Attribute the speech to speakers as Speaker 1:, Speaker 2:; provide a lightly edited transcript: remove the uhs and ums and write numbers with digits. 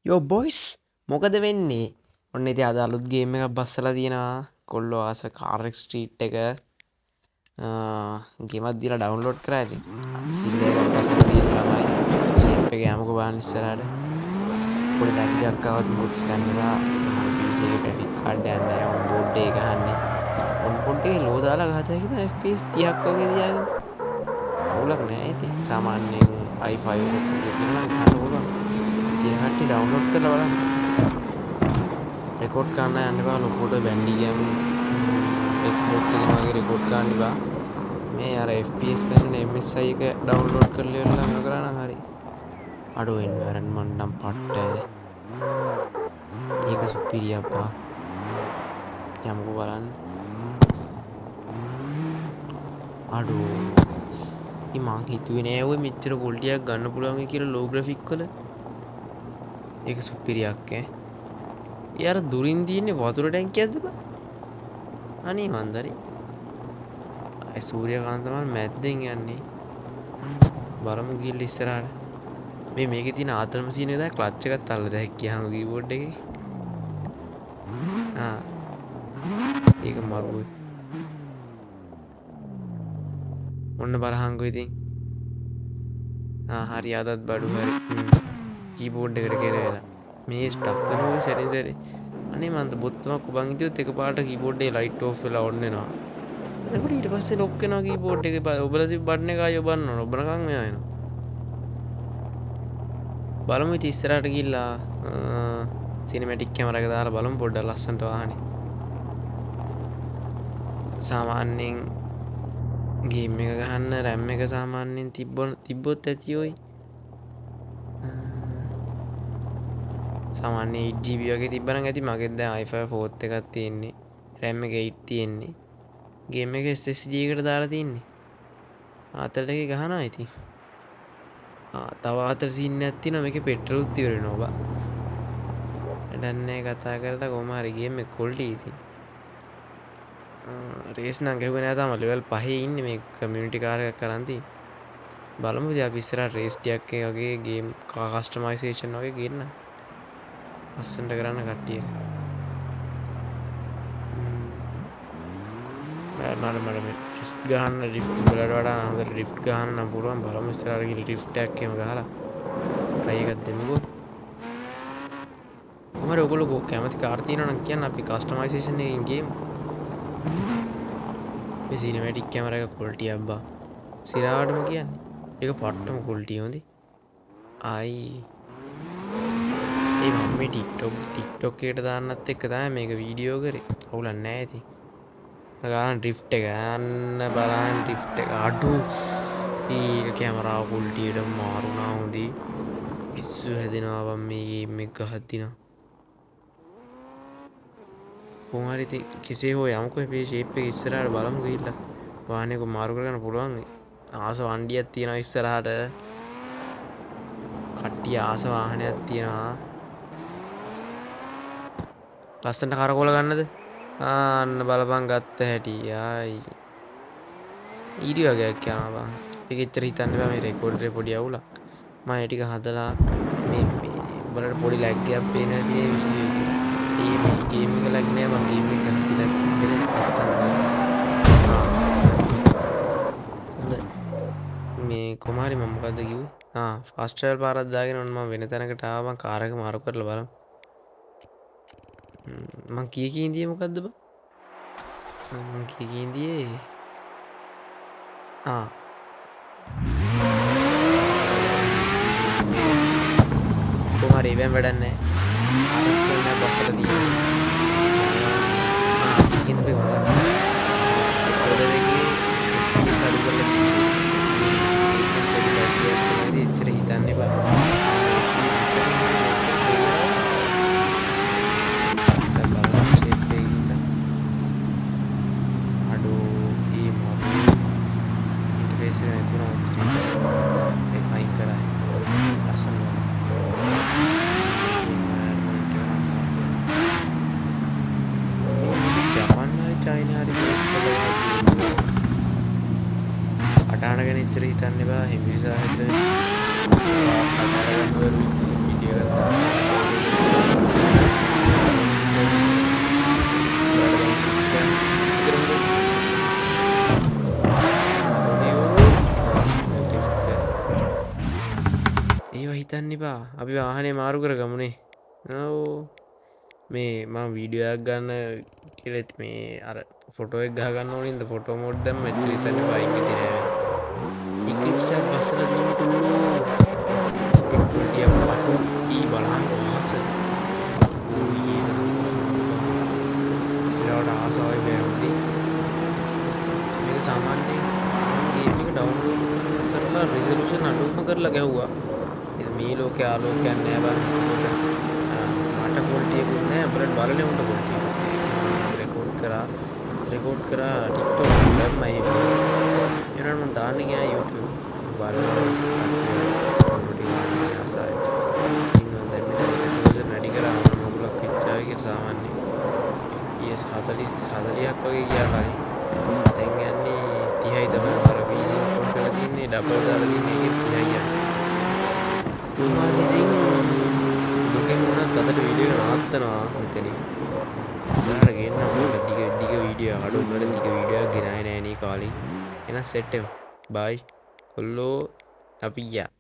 Speaker 1: යෝ බොයිස් මොකද වෙන්නේ ඔන්න ඉතින් අද අලුත් ගේම් එකක් බස්සලා තියෙනවා කොල්ලෝ ආස කාරෙක් ස්ට්‍රීට් එක ගේමක් දීලා ඩවුන්ලෝඩ් කරා ඉතින් සිල් එකක් බස්සලා තියෙන ළමයි ෂේප් එක යමුකෝ බලන්න ඉස්සරහට පොඩි ලැග් එකක් ආවත් මුකුත් හිතන්න එපා PC එකේ ග්‍රැෆික් කාඩ් එකක් නැහැ ඔන් බෝඩ් එක ගහන්නේ ඔන් බෝඩ් එකේ ලෝ දාලා ගහත හැකිම FPS 30ක් වගේ තියාගෙන අවුලක් නැහැ ඉතින් සාමාන්‍යයෙන් i5 එකක් වගේ තියෙනවා නම් ගන්න පුළුවන් තියෙන කට්ටිය ඩවුන්ලෝඩ් කරලා බලන්න රෙකෝඩ් කරන්න යන්න එපා ලොකුට බැන්ඩි ගේම් Xbox එකෙන් වගේ රෙකෝඩ් කරන්න එපා මේ අර FPS පෙන්නන MSI එක ඩවුන්ලෝඩ් කරලා ඉවරලා මොන කරා නම් හරි අඩෝ එන්වයරන්මන්ට් නම් පට්ටයි ඒක සුපිරිය අප්පා යමුකෝ බලන්න අඩෝ මං හිතුවේ නෑ ඔය මෙච්චර ක්වොලිටියක් ගන්න පුළුවන් කියලා ලෝ ග්‍රැෆික් වල ඒක සුපිරියක් ඈ යාර දුරින් තියෙන්නේ වතුර ටැංකියක්ද බා අනේ මන්දරි අය සූර්යකාන්ත මල් මැද්දෙන් යන්නේ බලමු ගිහින් ඉස්සරහට මේකේ තියෙන ආතල් මැෂින් එක දැන් ක්ලච් එකක් තල්ලා දැක්කියාම කීබෝඩ් එකේ ඒක මරුවේ ඔන්න බලහන්කෝ ඉතින් හරි අදත් බඩු හරි කීබෝඩ් එකට කෙරෙලා මේ ස්ටක් කරනවා සැරින් සැරේ අනේ මන්ද බොත්තමක් ඔබන් හිටියොත් එකපාරට කීබෝඩ් එකේ ලයිට් ඔෆ් වෙලා ඔන් වෙනවා එතකොට ඊට පස්සේ ලොක් වෙනවා කීබෝඩ් එකේ ඔබලා තිබ්බ බටන් එක ආයෙ ඔබන්න ඕන ඔබනකම් වෙනවා බලමු ඉතින් ඉස්සරහට ගිහිල්ලා සිනමැටික් කැමරා එක දාලා බලමු පොඩ්ඩක් ලස්සනට වාහනේ සාමාන්‍යයෙන් ගේම් එක ගහන්න RAM එක සාමාන්‍යයෙන් තිබ්බොත් ඇති ඔයි සාමාන්‍ය 8GB වගේ තිබ්බනම් ඇති මගෙත් දැන් i5 4th එකක් තියෙන්නේ RAM එක 8 තියෙන්නේ ගේම් එක SSD එකට දාලා තින්නේ ආතල් එකේ ගහනවා ඉතින් තව ආතල් සීන් එකක් තියෙනවා මේකේ පෙට්‍රෝලුත් ඉවර වෙනවා බා වැඩක් නැහැ කතා කරලා කොහොම හරි ගේම් එක quality ඉතින් රේස් නම් ගහුවේ නෑ තාම ලෙවල් 5 ඉන්නේ මේ කමියුනිටි කාර් එකක් කරන් තියෙන්නේ බලමු ඉතින් අපි ඉස්සරහ රේස් ටිකක් වගේ ගේම් කස්ටමයිසේෂන් වගේ ගේන්න ලස්සනට කරන්න කට්ටිය මට රිෆ්ට් ගහන්න රිෆ්ට් වලට වඩා හොඳට රිෆ්ට් ගහන්න නම් පුළුවන් බලමු ඉස්සරහට ගිහින් රිෆ්ට් එකක් එහෙම ගහලා try එකක් දෙමුකෝ කොහමද ඔයගොල්ලෝ කැමති කාර් තියෙනවා නම් කියන්න අපි කස්ටමයිසේෂන් එකකින් ගේමු මේ සිනමැටික් කැමරා එක quality අබ්බා සිරාවටම කියන්නේ ඒක පට්ටම quality හොඳයි ආයි ඒ මම මේ TikTok එකට දාන්නත් එක්ක තමයි මේක වීඩියෝ කරේ අවුලක් නැහැ ඉතින් ගාන ඩ්‍රිෆ්ට් එක යන්න බලන්න ඩ්‍රිෆ්ට් එක අඩු ඒක කැමරා quality එක මාරුණා හොඳයි පිස්සු හැදෙනවා මේ ගේම් එක ගහද්දිනා කොහොම හරි ඉතින් කෙසේ හෝ යමුකෝ මේ ෂේප් එක ඉස්සරහට බලමු ගිහිල්ලා වාහනේක මාරු කරගන්න පුළුවන් ආස වණ්ඩියක් තියෙනවා ඉස්සරහට කට්ටිය ආස වාහනයක් තියෙනවා ලස්සනට කරකෝල ගන්නද අන්න බලපන් ගත්ත හැටි ආයි ඊඩි වගේක් යනවා බං ඒක එච්චර හිතන්න බෑ මේ රෙකෝඩර් එකේ පොඩි අවුලක් මම ඒ ටික හදලා මේ බලන්න පොඩි ලැග් එකක් පේනවා තියෙන වීඩියෝ එකේ මේ ගේම් එක ලැග් නෑ මම ගේම් එක ගහති ලැග් තිබ්බේ නැත්තම් මේ කොමාරි මම මොකද්ද කිව්වේ ෆාස්ට් ට්‍රැවල් පාරක් දාගෙන ඔන්න මම වෙන තැනකට ආවා මම කාර් එක මාරු කරලා බලමු මං කී ඉන්දියේ මොකද්ද බං මං කී ඉන්දියේ කොහරි ඉවෙන් වැඩක් නැහැ ආරක්ෂ වෙන බස්සට තියෙන්නේ කීකින්ද බේ මොකක්ද ඔලෙවගේ සාඩු කරලා තියෙන්නේ එච්චර හිතන්න එපා කටහඬගෙන ඉච්චර හිතන්න එපා හිමිරිසා හිතලා කතාරගන්න බැරුව විඩියෝ එකක් දාන්න හිතන්න එපා. අපි වාහනේ මාරු කරගමුනේ. ඔව්. මේ මම වීඩියෝ එකක් ගන්න කියලත් මේ අර ෆොටෝ එක ගහ ගන්න ඕනින්ද ෆොටෝ මෝඩ් දැම්ම එච්චර හිතන්න එපා. ඉක්විති නෑ වෙන. ඉක්ලිප්ස් එකක් බස්සලා තියෙන්නේ කුල්ලෝ. ඒ කුල්ටිය පටු ඊ බලන්න ආස. ඊයේ සිරවට ආසාවයි බෑරුදී. මේක සාමාන්‍යයෙන් ගේම් එක ඩවුන්ලෝඩ් කරලා රිසොලූෂන් අඩුම කරලා ගැහුවා. මේ ලෝකේ ආලෝකයක් නෑ බං. මට ක්වොලිටියකුත් නෑ. අපිට බලන්නේ උන්ට ක්වොලිටියක්. රෙකෝඩ් කරා TikTok එකමයි. ඒනනම් මම දාන්නේ ගියා YouTube බලන්න. ආසයි. ඉන්න දැන් මෙතන රිසොලූෂන් වැඩි කරා මොකක් වෙච්චා කියලා සාමාන්‍ය FPS 40ක් වගේ ගියා කලින්. දැන් යන්නේ 30යි තමයි. අර PC ඉම්පෝට් කරලා තින්නේ ඩබල් දාලා තින්නේ ඒකේ 30යි යන්නේ. කොහොමද දුකෙන් වුණත් අදට වීඩියෝ එක නවත්තනවා මෙතනින්. ඉස්සරහට ගේන්න අපිට දිග වීඩියෝ අඩු උනට දිග වීඩියෝ එකක් ගෙනාවේ නෑ නේ කාලේ. එහෙනම් සෙට් වෙමු. බයි කොල්ලෝ අපි යා